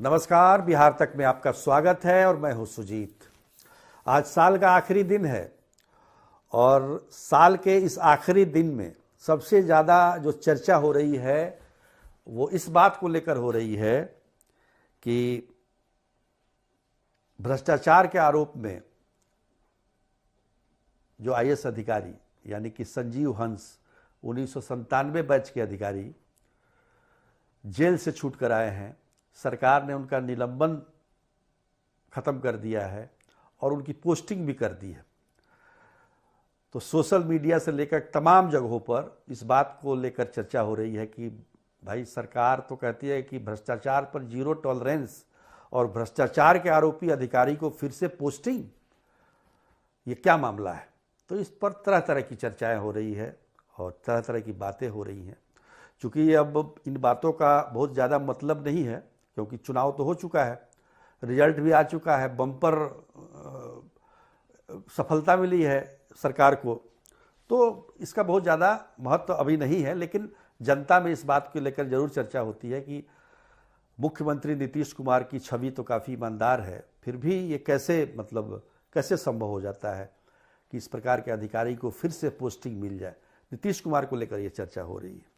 नमस्कार, बिहार तक में आपका स्वागत है और मैं हूं सुजीत। आज साल का आखिरी दिन है और साल के इस आखिरी दिन में सबसे ज़्यादा जो चर्चा हो रही है वो इस बात को लेकर हो रही है कि भ्रष्टाचार के आरोप में जो आईएएस अधिकारी यानी कि संजीव हंस 1997 बैच के अधिकारी जेल से छूट कर आए हैं। सरकार ने उनका निलंबन खत्म कर दिया है और उनकी पोस्टिंग भी कर दी है। तो सोशल मीडिया से लेकर तमाम जगहों पर इस बात को लेकर चर्चा हो रही है कि भाई सरकार तो कहती है कि भ्रष्टाचार पर जीरो टॉलरेंस और भ्रष्टाचार के आरोपी अधिकारी को फिर से पोस्टिंग, ये क्या मामला है। तो इस पर तरह तरह की चर्चाएं हो रही है और तरह तरह की बातें हो रही हैं। चूँकि ये अब इन बातों का बहुत ज़्यादा मतलब नहीं है क्योंकि चुनाव तो हो चुका है, रिजल्ट भी आ चुका है, बम्पर सफलता मिली है सरकार को, तो इसका बहुत ज़्यादा महत्व अभी नहीं है। लेकिन जनता में इस बात को लेकर जरूर चर्चा होती है कि मुख्यमंत्री नीतीश कुमार की छवि तो काफ़ी ईमानदार है, फिर भी ये कैसे संभव हो जाता है कि इस प्रकार के अधिकारी को फिर से पोस्टिंग मिल जाए। नीतीश कुमार को लेकर ये चर्चा हो रही है।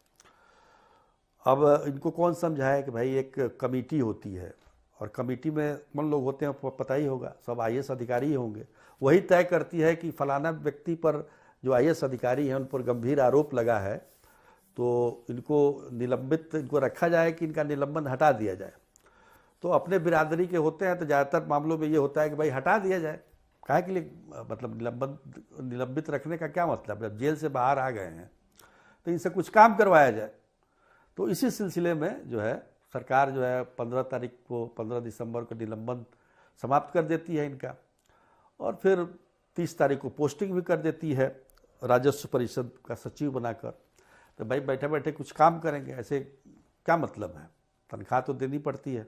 अब इनको कौन समझाए कि भाई एक कमेटी होती है और कमेटी में कौन लोग होते हैं पता ही होगा, सब आईएएस अधिकारी ही होंगे। वही तय करती है कि फलाना व्यक्ति पर जो आईएएस अधिकारी हैं उन पर गंभीर आरोप लगा है तो इनको रखा जाए कि इनका निलंबन हटा दिया जाए। तो अपने बिरादरी के होते हैं तो ज़्यादातर मामलों में ये होता है कि भाई हटा दिया जाए। काहे के लिए निलंबित रखने का क्या मतलब है? जब जेल से बाहर आ गए हैं तो इनसे कुछ काम करवाया जाए। तो इसी सिलसिले में जो है सरकार जो है 15 दिसंबर को निलंबन समाप्त कर देती है इनका और फिर 30 तारीख को पोस्टिंग भी कर देती है राजस्व परिषद का सचिव बनाकर। तो भाई बैठे बैठे कुछ काम करेंगे, ऐसे क्या मतलब है? तनख्वाह तो देनी पड़ती है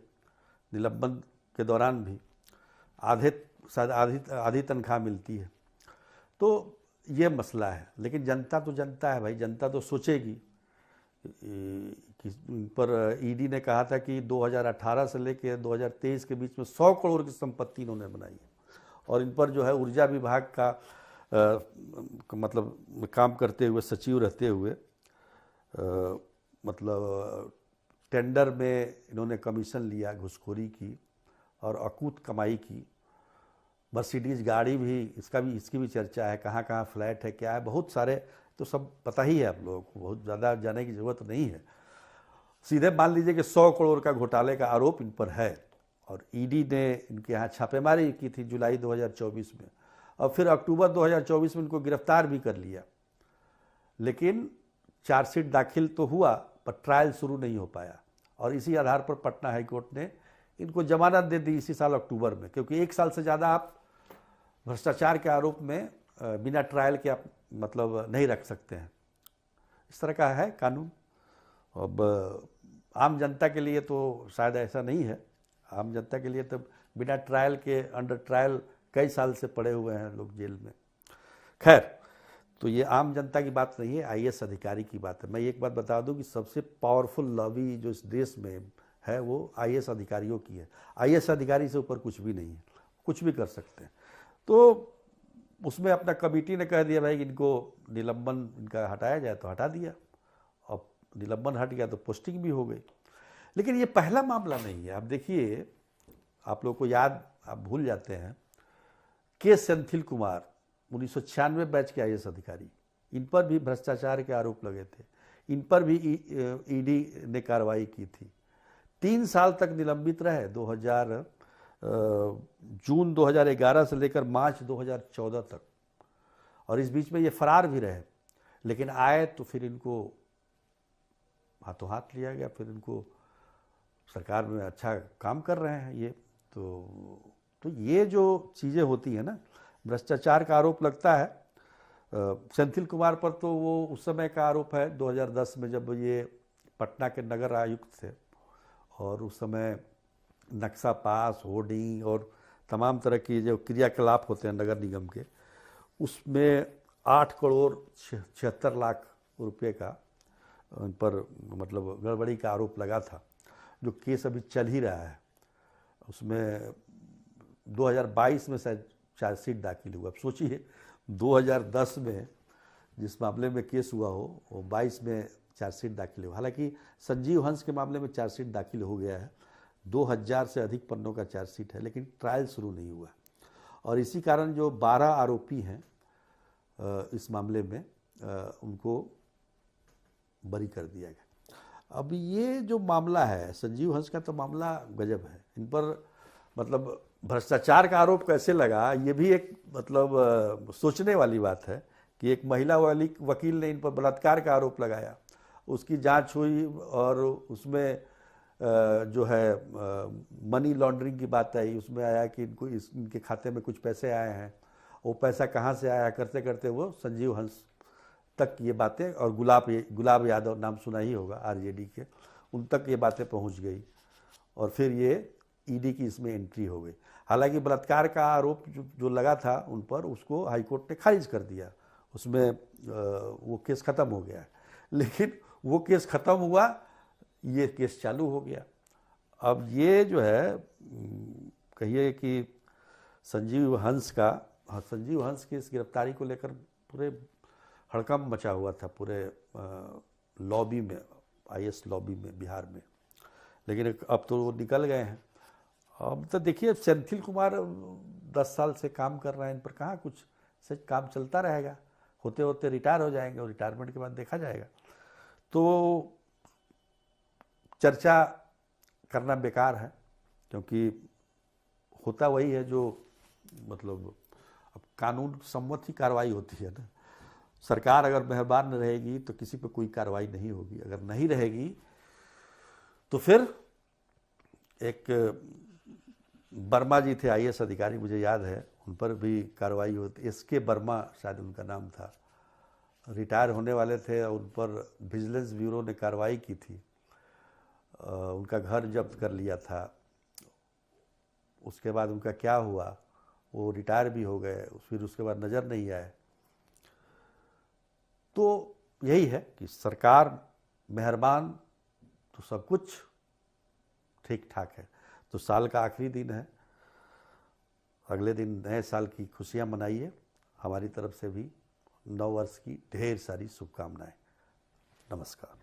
निलंबन के दौरान भी, आधी तनख्वाह मिलती है। तो ये मसला है। लेकिन जनता तो जनता है भाई, जनता तो सोचेगी कि पर ईडी ने कहा था कि 2018 से लेकर 2023 के बीच में 100 करोड़ की संपत्ति इन्होंने बनाई है और इन पर जो है ऊर्जा विभाग का काम करते हुए, सचिव रहते हुए टेंडर में इन्होंने कमीशन लिया, घूसखोरी की और अकूत कमाई की। मर्सिडीज गाड़ी भी, इसकी भी चर्चा है, कहाँ कहाँ फ्लैट है, क्या है, बहुत सारे तो सब पता ही है आप लोगों को, बहुत ज़्यादा जाने की ज़रूरत नहीं है। सीधे मान लीजिए कि 100 करोड़ का घोटाले का आरोप इन पर है और ईडी ने इनके यहाँ छापेमारी की थी जुलाई 2024 में और फिर अक्टूबर 2024 में इनको गिरफ्तार भी कर लिया। लेकिन चार्जशीट दाखिल तो हुआ पर ट्रायल शुरू नहीं हो पाया और इसी आधार पर पटना हाईकोर्ट ने इनको जमानत दे दी इसी साल अक्टूबर में, क्योंकि 1 साल से ज़्यादा आप भ्रष्टाचार के आरोप में बिना ट्रायल के आप नहीं रख सकते हैं। इस तरह का है कानून। अब आम जनता के लिए तो शायद ऐसा नहीं है। आम जनता के लिए तो बिना ट्रायल के, अंडर ट्रायल कई साल से पड़े हुए हैं लोग जेल में। खैर, तो ये आम जनता की बात नहीं है, आईएएस अधिकारी की बात है। मैं एक बात बता दूं कि सबसे पावरफुल लॉबी जो इस देश में है वो आईएएस अधिकारियों की है। आईएएस अधिकारी से ऊपर कुछ भी नहीं है, कुछ भी कर सकते हैं। तो उसमें अपना कमेटी ने कह दिया भाई इनको निलंबन इनका हटाया जाए, तो हटा दिया। अब निलंबन हट गया तो पोस्टिंग भी हो गई। लेकिन ये पहला मामला नहीं है। आप देखिए, आप लोग को याद, आप भूल जाते हैं, के सेंथिल कुमार 1996 बैच के आईएएस अधिकारी, इन पर भी भ्रष्टाचार के आरोप लगे थे। इन पर भी ईडी ने कार्रवाई की थी। 3 साल तक निलंबित रहे, जून 2011 से लेकर मार्च 2014 तक, और इस बीच में ये फरार भी रहे। लेकिन आए तो फिर इनको हाथों हाथ लिया गया, फिर इनको सरकार में अच्छा काम कर रहे हैं ये। तो ये जो चीज़ें होती हैं ना, भ्रष्टाचार का आरोप लगता है सेंथिल कुमार पर, तो वो उस समय का आरोप है 2010 में जब ये पटना के नगर आयुक्त थे और उस समय नक्शा पास, होर्डिंग और तमाम तरह की जो क्रियाकलाप होते हैं नगर निगम के, उसमें 8 करोड़ 76 लाख रुपए का उन पर गड़बड़ी का आरोप लगा था, जो केस अभी चल ही रहा है। उसमें 2022 में शायद चार्जशीट दाखिल हुआ। अब सोचिए 2010 में जिस मामले में केस हुआ हो वो 22 में चार्जशीट दाखिल हुआ। हालांकि संजीव हंस के मामले में चार्जशीट दाखिल हो गया है, 2000 से अधिक पन्नों का चार्जशीट है, लेकिन ट्रायल शुरू नहीं हुआ। और इसी कारण जो 12 आरोपी हैं इस मामले में उनको बरी कर दिया गया। अब ये जो मामला है संजीव हंस का, तो मामला गजब है। इन पर मतलब भ्रष्टाचार का आरोप कैसे लगा, ये भी एक मतलब सोचने वाली बात है कि एक महिला वाली वकील ने इन पर बलात्कार का आरोप लगाया, उसकी जांच हुई और उसमें जो है मनी लॉन्ड्रिंग की बात आई। उसमें आया कि इनके खाते में कुछ पैसे आए हैं, वो पैसा कहाँ से आया, करते करते वो संजीव हंस तक ये बातें, और गुलाब यादव नाम सुना ही होगा आरजेडी के, उन तक ये बातें पहुंच गई और फिर ये ईडी की इसमें एंट्री हो गई। हालांकि बलात्कार का आरोप जो लगा था उन पर, उसको हाईकोर्ट ने खारिज कर दिया, उसमें वो केस ख़त्म हो गया। लेकिन वो केस ख़त्म हुआ, ये केस चालू हो गया। अब ये जो है कहिए कि संजीव हंस की इस गिरफ्तारी को लेकर पूरे हड़कंप मचा हुआ था पूरे लॉबी में, आईएएस लॉबी में बिहार में। लेकिन अब तो वो निकल गए हैं। अब तो देखिए सेंथिल कुमार 10 साल से काम कर रहे हैं इन पर, कहाँ कुछ सच काम चलता रहेगा, होते होते रिटायर हो जाएंगे और रिटायरमेंट के बाद देखा जाएगा। तो चर्चा करना बेकार है, क्योंकि होता वही है जो मतलब अब कानून सम्मत ही कार्रवाई होती है ना। सरकार अगर मेहरबान रहेगी तो किसी पे कोई कार्रवाई नहीं होगी, अगर नहीं रहेगी तो फिर एक वर्मा जी थे आईएएस अधिकारी, मुझे याद है, उन पर भी कार्रवाई होती। एसके वर्मा शायद उनका नाम था, रिटायर होने वाले थे, उन पर विजिलेंस ब्यूरो ने कार्रवाई की थी, उनका घर जब्त कर लिया था। उसके बाद उनका क्या हुआ, वो रिटायर भी हो गए, फिर उसके बाद नज़र नहीं आए। तो यही है कि सरकार मेहरबान तो सब कुछ ठीक ठाक है। तो साल का आखिरी दिन है, अगले दिन नए साल की खुशियां मनाइए। हमारी तरफ से भी नव वर्ष की ढेर सारी शुभकामनाएं। नमस्कार।